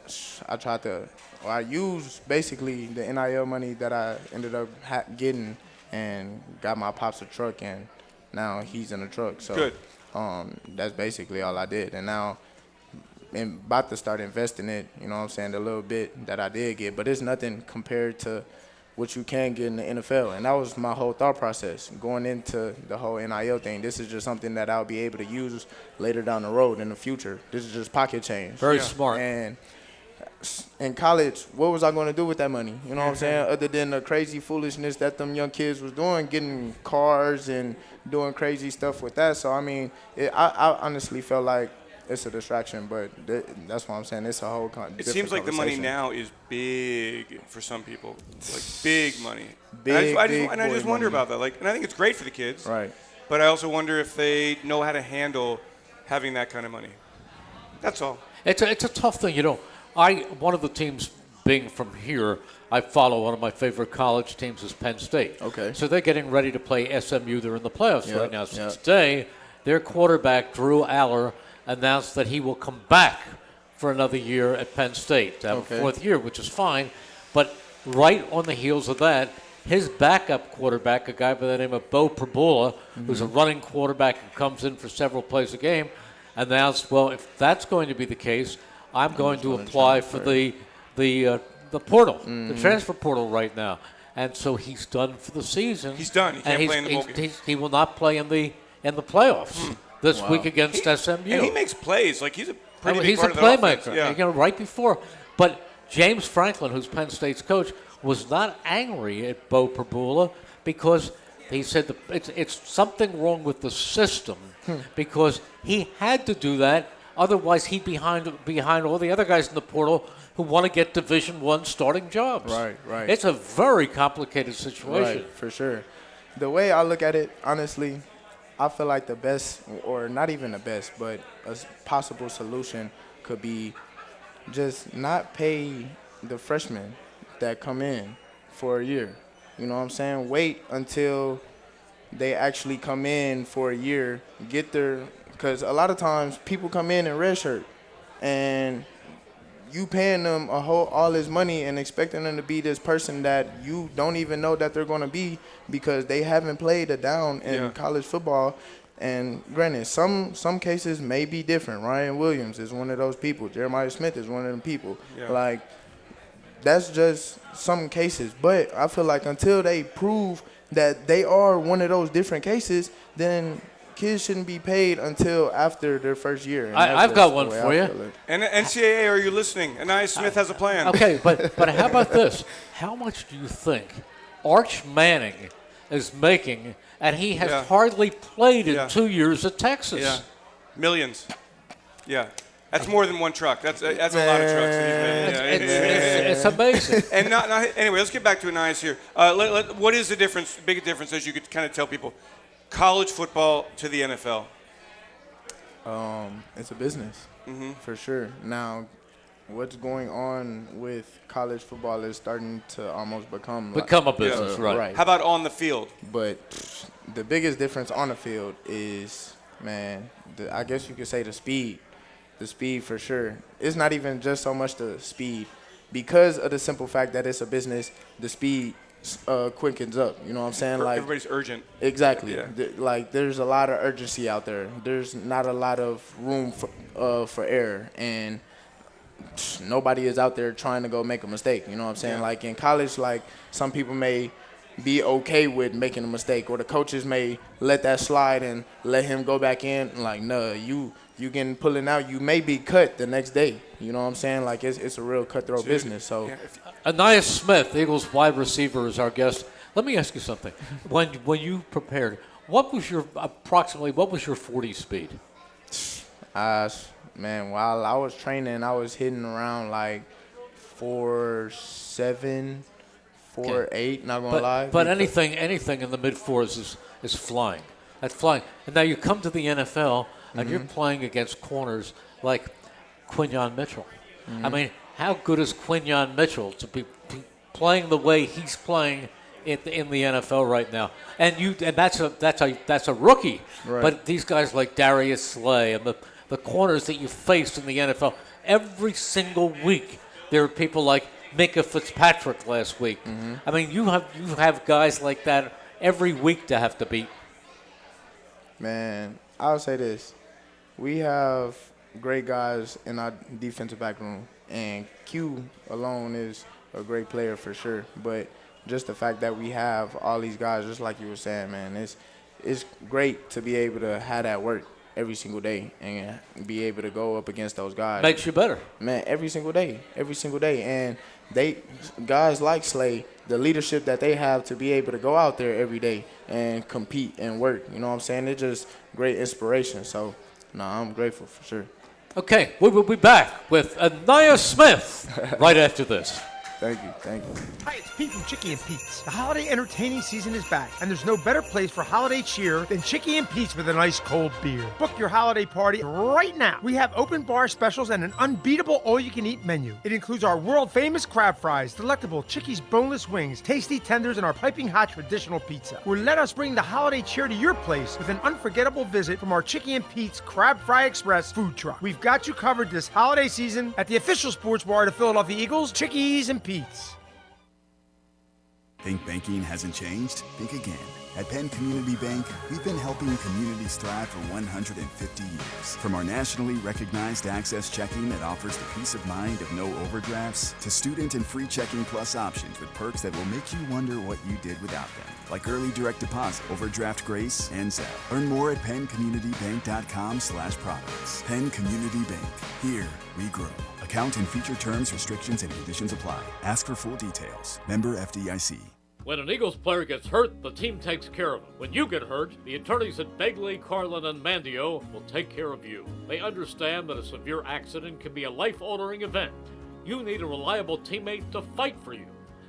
I used basically the NIL money that I ended up getting and got my pops a truck, and now he's in a truck. So Good. That's basically all I did. And now I'm about to start investing it, you know what I'm saying, the little bit that I did get. But it's nothing compared to what you can get in the NFL. And that was my whole thought process going into the whole NIL thing. This is just something that I'll be able to use later down the road in the future. This is just pocket change. Very smart. And in college, what was I going to do with that money? You know what I'm saying? Other than the crazy foolishness that them young kids was doing, getting cars and doing crazy stuff with that. So, I mean, I honestly felt like it's a distraction, but that's what I'm saying. It's a whole It seems like the money now is big for some people, like big money. Big, and I big just boy wonder money. about that. Like, and I think it's great for the kids. Right. But I also wonder if they know how to handle having that kind of money. That's all. It's a tough thing, you know. One of the teams being from here, I follow one of my favorite college teams is Penn State. Okay. So they're getting ready to play SMU. They're in the playoffs Yep, right now. So yep. today, their quarterback, Drew Aller, announced that he will come back for another year at Penn State to have Okay. a fourth year, which is fine. But right on the heels of that, his backup quarterback, a guy by the name of Bo Prabula, who's a running quarterback and comes in for several plays a game, announced, well, if that's going to be the case, I'm going to apply for the portal, the transfer portal right now. And so he's done for the season. He's done. He can't play in the bowl game. He will not play in the playoffs this week against SMU. And he makes plays. Like, he's a pretty big He's part a of their playmaker. offense. Yeah. You know, right before. But James Franklin, who's Penn State's coach, was not angry at Bo Prabula because he said it's something wrong with the system because he had to do that. Otherwise, he'd be behind all the other guys in the portal who want to get Division I starting jobs. Right. It's a very complicated situation. Right, for sure. The way I look at it, honestly, I feel like the best, or not even the best, but a possible solution could be just not pay the freshmen that come in for a year. You know what I'm saying? Wait until they actually come in for a year, get their – because a lot of times people come in redshirt, and you paying them all this money and expecting them to be this person that you don't even know that they're going to be because they haven't played a down in college football. And granted, some cases may be different. Ryan Williams is one of those people. Jeremiah Smith is one of them people. Yeah. Like, that's just some cases. But I feel like until they prove that they are one of those different cases, then kids shouldn't be paid until after their first year. I've got one for you. And NCAA, are you listening? Ainias Smith has a plan. Okay, but how about this? How much do you think Arch Manning is making, and he has hardly played in 2 years at Texas? Yeah, millions. Yeah. That's more than one truck. That's a lot of trucks that he's made. It's amazing. And anyway, let's get back to Ainias here. What is the difference, big difference, as you could kind of tell people, college football to the NFL? It's a business, for sure. Now, what's going on with college football is starting to almost become a business, right? How about on the field? But the biggest difference on the field is, man, I guess you could say the speed. The speed, for sure. It's not even just so much the speed. Because of the simple fact that it's a business, the speed quickens up. You know what I'm saying? Like, everybody's urgent. Exactly. Yeah. There's a lot of urgency out there. There's not a lot of room for error. And nobody is out there trying to go make a mistake. You know what I'm saying? Like, in college, like, some people may be okay with making a mistake, or the coaches may let that slide and let him go back in. Like, no, you getting pulling out, you may be cut the next day. You know what I'm saying? Like, it's a real cutthroat business. So, Ainias Smith, Eagles wide receiver, is our guest. Let me ask you something. When you prepared, what was your 40 speed? Man, while I was training, I was hitting around like 4.7, 4.8. Not gonna lie. But anything in the mid-4s is flying. That's flying. And now you come to the NFL. And you're playing against corners like Quinyon Mitchell. I mean, how good is Quinyon Mitchell to be playing the way he's playing in the NFL right now? And that's a rookie. Right. But these guys like Darius Slay and the corners that you face in the NFL every single week, there are people like Minka Fitzpatrick last week. I mean, you have guys like that every week to have to beat. Man, I'll say this. We have great guys in our defensive back room, and Q alone is a great player for sure. But just the fact that we have all these guys, just like you were saying, man, it's great to be able to have that work every single day and be able to go up against those guys. Makes you better. Man, every single day. And guys like Slay, the leadership that they have to be able to go out there every day and compete and work, you know what I'm saying? It's just great inspiration. So, no, I'm grateful for sure. Okay, we will be back with Ainias Smith right after this. Thank you. Hi, it's Pete from Chicky and Pete's. The holiday entertaining season is back, and there's no better place for holiday cheer than Chicky and Pete's with a nice cold beer. Book your holiday party right now. We have open bar specials and an unbeatable all-you-can-eat menu. It includes our world-famous crab fries, delectable Chicky's boneless wings, tasty tenders, and our piping hot traditional pizza. Or let us bring the holiday cheer to your place with an unforgettable visit from our Chicky and Pete's Crab Fry Express food truck. We've got you covered this holiday season at the official sports bar of the Philadelphia Eagles, Chickies and Pete's. Think banking hasn't changed? Think again. At Penn Community Bank, we've been helping communities thrive for 150 years. From our nationally recognized Access Checking that offers the peace of mind of no overdrafts, to student and free Checking Plus options with perks that will make you wonder what you did without them, like early direct deposit, overdraft grace, and Zelle. Learn more at PennCommunityBank.com/products. Penn Community Bank. Here we grow. Account and feature terms, restrictions, and conditions apply. Ask for full details. Member FDIC. When an Eagles player gets hurt, the team takes care of him. When you get hurt, the attorneys at Begley, Carlin, and Mandio will take care of you. They understand that a severe accident can be a life-altering event. You need a reliable teammate to fight for you.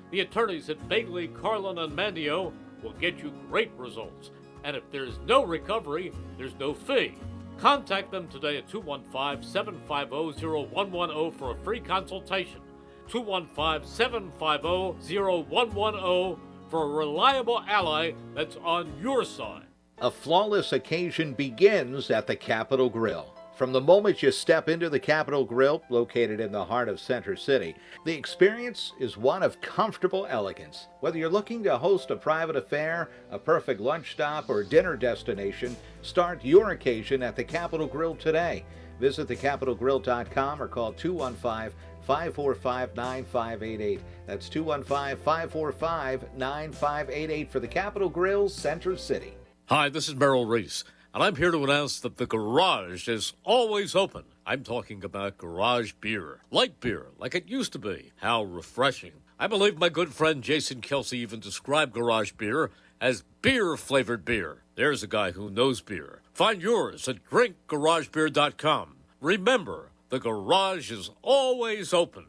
The attorneys at Begley, Carlin, and Mandio will get you great results. And if there's no recovery, there's no fee. Contact them today at 215-750-0110 for a free consultation. 215-750-0110 for a reliable ally that's on your side. A flawless occasion begins at the Capitol Grill. From the moment you step into the Capitol Grill, located in the heart of Center City, the experience is one of comfortable elegance. Whether you're looking to host a private affair, a perfect lunch stop, or dinner destination, start your occasion at the Capitol Grill today. Visit thecapitolgrill.com or call 215-545-9588. That's 215-545-9588 for the Capitol Grill, Center City. Hi, this is Merrill Reese, and I'm here to announce that the garage is always open. I'm talking about garage beer. Light beer, like it used to be. How refreshing. I believe my good friend Jason Kelsey even described garage beer as beer-flavored beer. There's a guy who knows beer. Find yours at drinkgaragebeer.com. Remember, the garage is always open.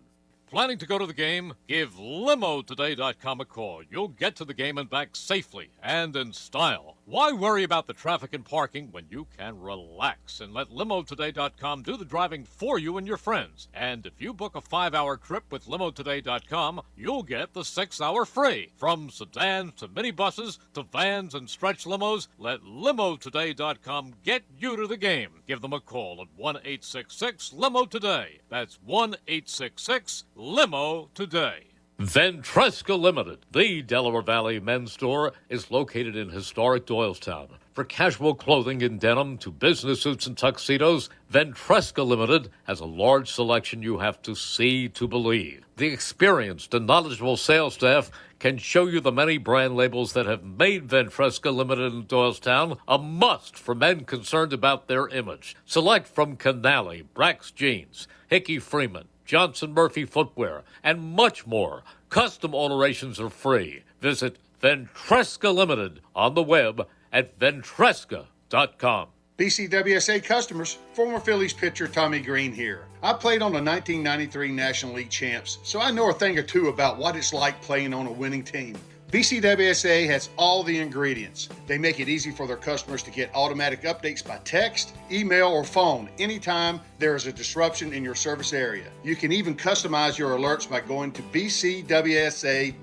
Planning to go to the game? Give LimoToday.com a call. You'll get to the game and back safely and in style. Why worry about the traffic and parking when you can relax and let LimoToday.com do the driving for you and your friends? And if you book a 5-hour trip with LimoToday.com, you'll get the 6-hour free. From sedans to minibuses to vans and stretch limos, let LimoToday.com get you to the game. Give them a call at 1-866-LIMO-TODAY. That's 1-866-LIMO today. Ventresca Limited, the Delaware Valley men's store, is located in historic Doylestown. For casual clothing in denim to business suits and tuxedos, Ventresca Limited has a large selection you have to see to believe. The experienced and knowledgeable sales staff can show you the many brand labels that have made Ventresca Limited in Doylestown a must for men concerned about their image. Select from Canali, Brax Jeans, Hickey Freeman, Johnson Murphy Footwear, and much more. Custom alterations are free. Visit Ventresca Limited on the web at ventresca.com. BCWSA customers, former Phillies pitcher Tommy Green here. I played on the 1993 National League champs, so I know a thing or two about what it's like playing on a winning team. BCWSA has all the ingredients. They make it easy for their customers to get automatic updates by text, email, or phone anytime there is a disruption in your service area. You can even customize your alerts by going to bcwsa.net.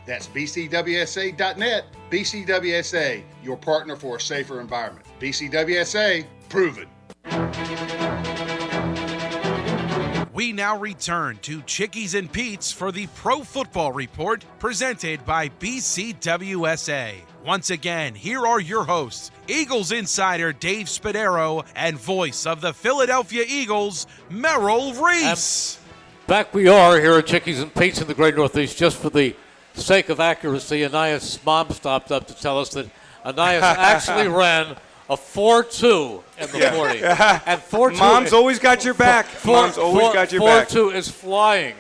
That's bcwsa.net. BCWSA, your partner for a safer environment. BCWSA, proven. We now return to Chickies and Pete's for the Pro Football Report presented by BCWSA. Once again, here are your hosts, Eagles insider Dave Spadaro and voice of the Philadelphia Eagles, Merrill Reese. Back we are here at Chickies and Pete's in the Great Northeast. Just for the sake of accuracy, Ainias' mom stopped up to tell us that Ainias actually ran a 4.2 in the 40. And 4.2. Mom's always got your back. Mom's always got your back. 4.2 is flying.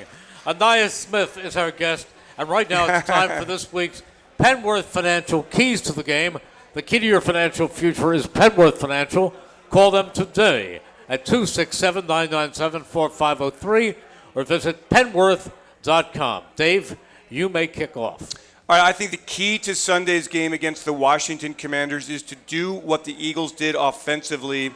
Ainias Smith is our guest. And right now it's time for this week's Penworth Financial Keys to the Game. The key to your financial future is Penworth Financial. Call them today at 267-997-4503 or visit penworth.com. Dave, you may kick off. All right, I think the key to Sunday's game against the Washington Commanders is to do what the Eagles did offensively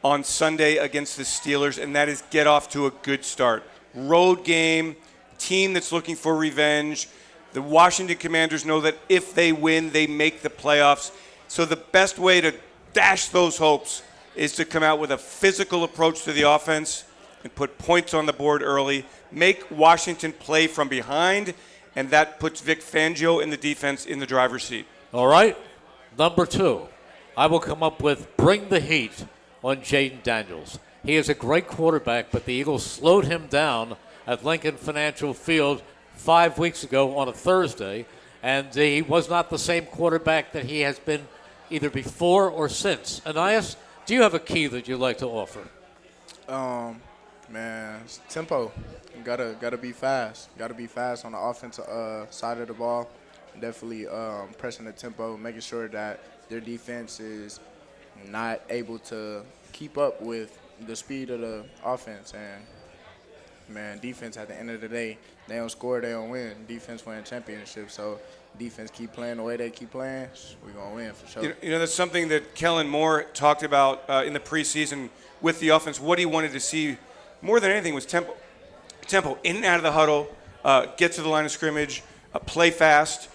on Sunday against the Steelers, and that is get off to a good start. Road game, team that's looking for revenge. The Washington Commanders know that if they win, they make the playoffs. So the best way to dash those hopes is to come out with a physical approach to the offense and put points on the board early, make Washington play from behind, and that puts Vic Fangio in the defense in the driver's seat. All right. Number 2, I will come up with bring the heat on Jaden Daniels. He is a great quarterback, but the Eagles slowed him down at Lincoln Financial Field 5 weeks ago on a Thursday, and he was not the same quarterback that he has been either before or since. Ainias, do you have a key that you'd like to offer? Man, it's tempo. You gotta be fast. Gotta be fast on the offensive side of the ball. Definitely pressing the tempo, making sure that their defense is not able to keep up with the speed of the offense. And man, defense at the end of the day, they don't score, they don't win. Defense win championships. So defense keep playing the way they keep playing, we're gonna win for sure. You know, that's something that Kellen Moore talked about in the preseason with the offense. What he wanted to see more than anything was tempo. tempo, in and out of the huddle, get to the line of scrimmage, play fast,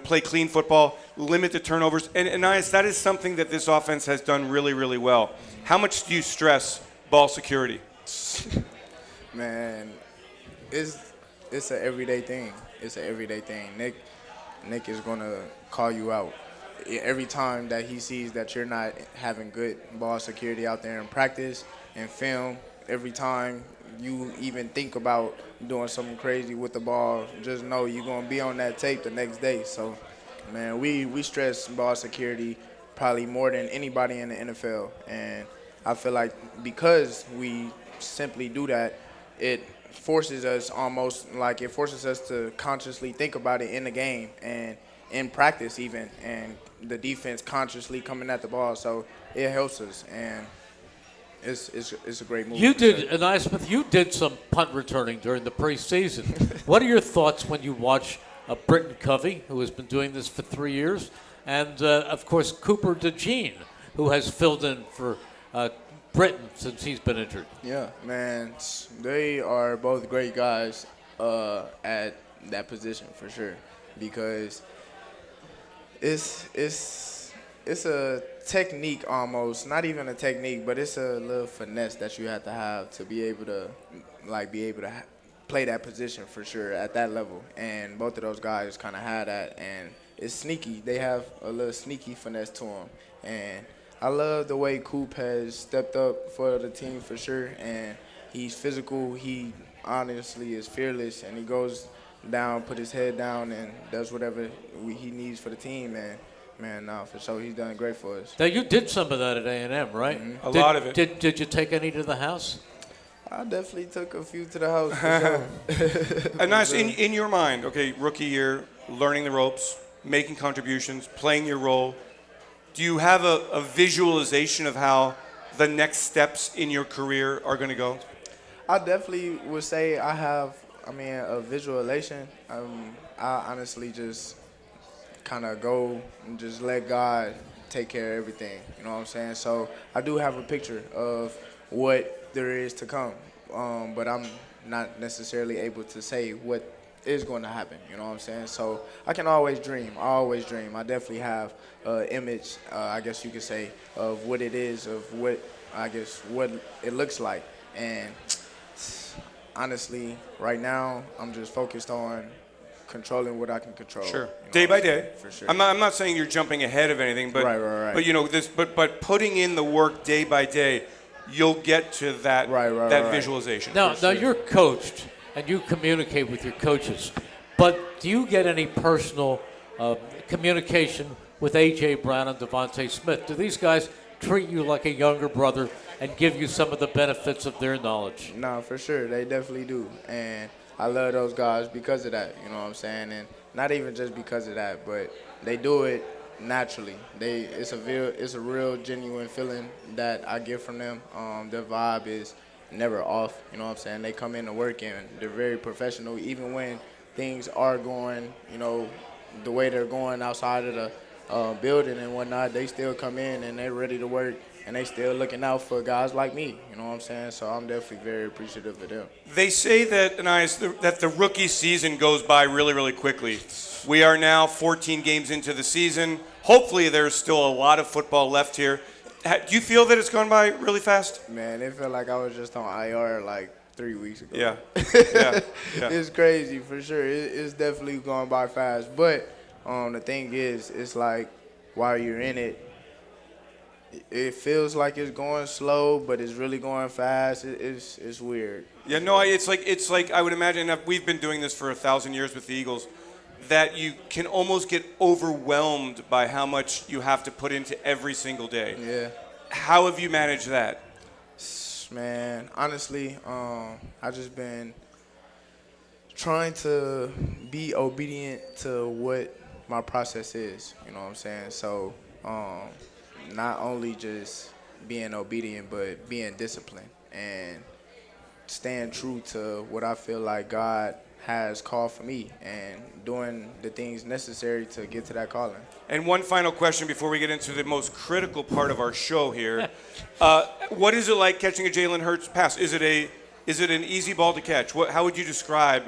play clean football, limit the turnovers. And Ainias, that is something that this offense has done really, really well. How much do you stress ball security? Man, it's an everyday thing. It's an everyday thing. Nick is going to call you out. Every time that he sees that you're not having good ball security out there in practice and film, every time you even think about doing something crazy with the ball, just know you're going to be on that tape the next day. So, man, we stress ball security probably more than anybody in the NFL. And I feel like because we simply do that, it forces us to consciously think about it in the game and in practice even, and the defense consciously coming at the ball. So it helps us, and it's a great move. Ainias Smith, you did some punt returning during the preseason. What are your thoughts when you watch Britton Covey, who has been doing this for 3 years, and, of course, Cooper DeJean, who has filled in for Britton since he's been injured? Yeah, man, they are both great guys at that position for sure, because it's a technique almost, not even a technique, but it's a little finesse that you have to be able to play that position for sure at that level. And both of those guys kind of had that, and it's sneaky. They have a little sneaky finesse to them, and I love the way Coop has stepped up for the team for sure, and he's physical. He honestly is fearless, and he goes down, put his head down, and does whatever he needs for the team. And man, no, for sure, he's done great for us. Now, you did some of that at A&M, right? Mm-hmm. A lot of it. Did you take any to the house? I definitely took a few to the house for sure. Nice. In your mind, okay, rookie year, learning the ropes, making contributions, playing your role, do you have a visualization of how the next steps in your career are going to go? I definitely would say I have, a visualization. I honestly just kind of go and just let God take care of everything. You know what I'm saying? So I do have a picture of what there is to come, but I'm not necessarily able to say what is going to happen. You know what I'm saying? So I can always dream. I definitely have an image, I guess you could say, of what it is, of what it looks like. And honestly, right now, I'm just focused on controlling what I can control. Sure. You know, day by day. For sure. I'm not saying you're jumping ahead of anything, but right. But putting in the work day by day, you'll get to that visualization. Now you're coached and you communicate with your coaches, but do you get any personal communication with A.J. Brown and Devontae Smith? Do these guys treat you like a younger brother and give you some of the benefits of their knowledge? No, for sure. They definitely do. And I love those guys because of that, you know what I'm saying? And not even just because of that, but they do it naturally. It's a real genuine feeling that I get from them. Their vibe is never off, you know what I'm saying? They come in to work and they're very professional, even when things are going, the way they're going outside of the building and whatnot. They still come in and they're ready to work, and they still looking out for guys like me, you know what I'm saying? So I'm definitely very appreciative of them. They say that, that the rookie season goes by really, really quickly. We are now 14 games into the season. Hopefully there's still a lot of football left here. Do you feel that it's gone by really fast? Man, it felt like I was just on IR like 3 weeks ago. Yeah. It's crazy for sure. It's definitely gone by fast. But the thing is, it's like while you're in it, it feels like it's going slow, but it's really going fast. It's weird. Yeah, no, it's like I would imagine if we've been doing this for 1,000 years with the Eagles, that you can almost get overwhelmed by how much you have to put into every single day. Yeah. How have you managed that? Man, honestly, I just been trying to be obedient to what my process is, you know what I'm saying? So not only just being obedient, but being disciplined and staying true to what I feel like God has called for me and doing the things necessary to get to that calling. And one final question before we get into the most critical part of our show here. What is it like catching a Jalen Hurts pass? Is it a Is it an easy ball to catch? How would you describe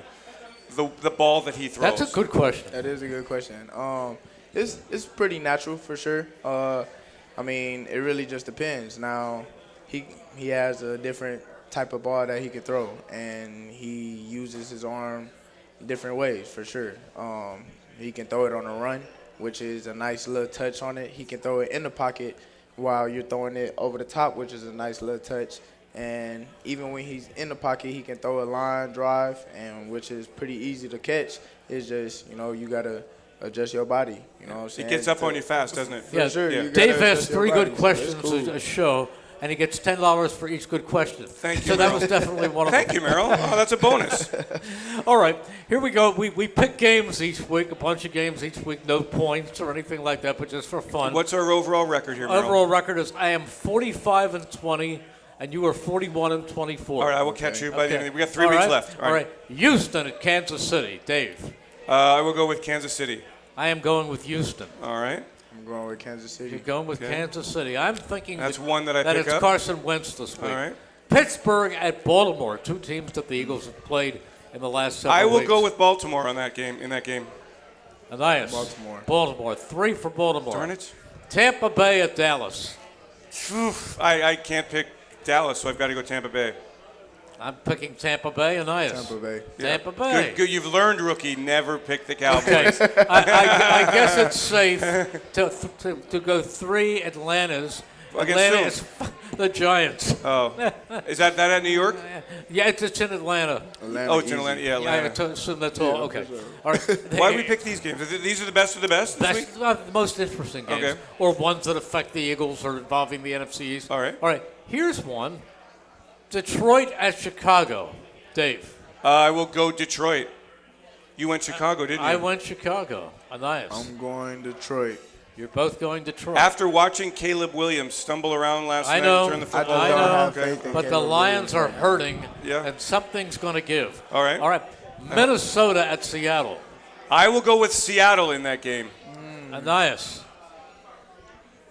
the ball that he throws? That's a good question. That is a good question. It's pretty natural for sure. I mean, it really just depends. Now, he has a different type of ball that he can throw, and he uses his arm different ways for sure. He can throw it on a run, which is a nice little touch on it. He can throw it in the pocket while you're throwing it over the top, which is a nice little touch. And even when he's in the pocket, he can throw a line drive, and which is pretty easy to catch. It's just, you got to adjust your body. You know what I'm saying? It gets up on you fast, doesn't it? Yeah, sure. Yeah. Dave asked 3 good So questions cool. a show, and he gets $10 for each good question. Thank you, So that Merrill. was definitely one of Thank them. you, Merrill. Oh, that's a bonus. All right, here we go. We pick games each week, a bunch of games each week, no points or anything like that, but just for fun. What's our overall record here, Merrill? Overall record is I am 45-20, and you are 41-24. All right, I will catch you by the end of the. We got 3 All weeks right. left. All right. Houston at Kansas City. Dave. I will go with Kansas City. I am going with Houston. All right. I'm going with Kansas City. You're going with Kansas City. I'm thinking That's one that I pick it's up. Carson Wentz this week. All right. Pittsburgh at Baltimore, 2 teams that the Eagles have played in the last several I will weeks. go with Baltimore on that game. In that game. Ainias. Baltimore. 3 for Baltimore. Darn it. Tampa Bay at Dallas. I can't pick Dallas, so I've got to go Tampa Bay. I'm picking Tampa Bay. Ainias. Tampa Bay. Tampa Bay. Good. You've learned, rookie. Never pick the Cowboys. Okay. I guess it's safe to go 3 Atlantas. Against Atlanta whom? is the Giants. Oh, is that at New York? Yeah, it's in Atlanta. Oh, it's in Atlanta. Yeah, Yeah, I Atlanta. assume that's all. Okay. All right. Why do we pick these games? These are the best of the best this week? That's the most interesting games, Okay. or ones that affect the Eagles or involving the NFC East. All right. All right. Here's one: Detroit at Chicago. Dave. I will go Detroit. You went Chicago, didn't you? I went Chicago. Ainias. I'm going Detroit. You're both going Detroit. After watching Caleb Williams stumble around last I night know. during the I football I don't know. have faith in But the Caleb Lions Williams are hurting, Yeah. and something's going to give. All right. All right. Minnesota at Seattle. I will go with Seattle in that game. Ainias.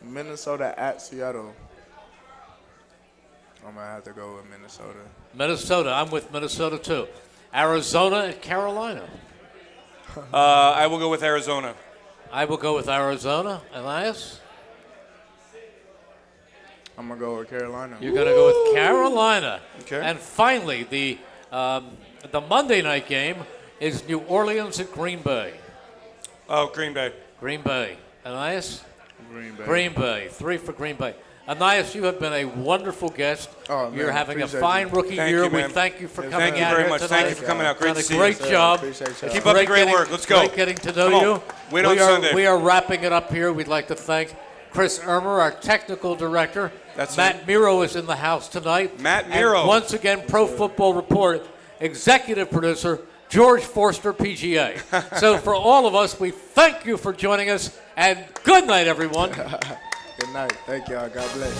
Minnesota at Seattle. I'm going to have to go with Minnesota. Minnesota. I'm with Minnesota, too. Arizona at Carolina. I will go with Arizona. I will go with Arizona. Ainias. I'm going to go with Carolina. You're going to go with Carolina. Okay. And finally, the Monday night game is New Orleans at Green Bay. Oh, Green Bay. Green Bay. Ainias? Green Bay. Green Bay. 3 for Green Bay. Ainias, you have been a wonderful guest. Oh, man, You're having a appreciate fine you. rookie Thank year. you, We man. thank you for coming Thank you out very here much. tonight. Thank you for coming out. Great Done to a see great you. job. Appreciate you. Keep up the great work. Let's go. Great getting to know Come on. you. Win on we are, Sunday. We are wrapping it up here. We'd like to thank Chris Ermer, our technical director. That's Matt it. Miro is in the house tonight. Matt And Miro. once again, Pro Football Report, executive producer, George Forster, PGA. So for all of us, we thank you for joining us, and good night, everyone. Good night. Thank y'all. God bless.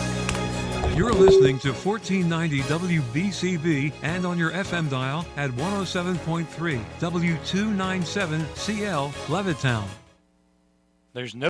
You're listening to 1490 WBCB and on your FM dial at 107.3 W297CL Levittown. There's no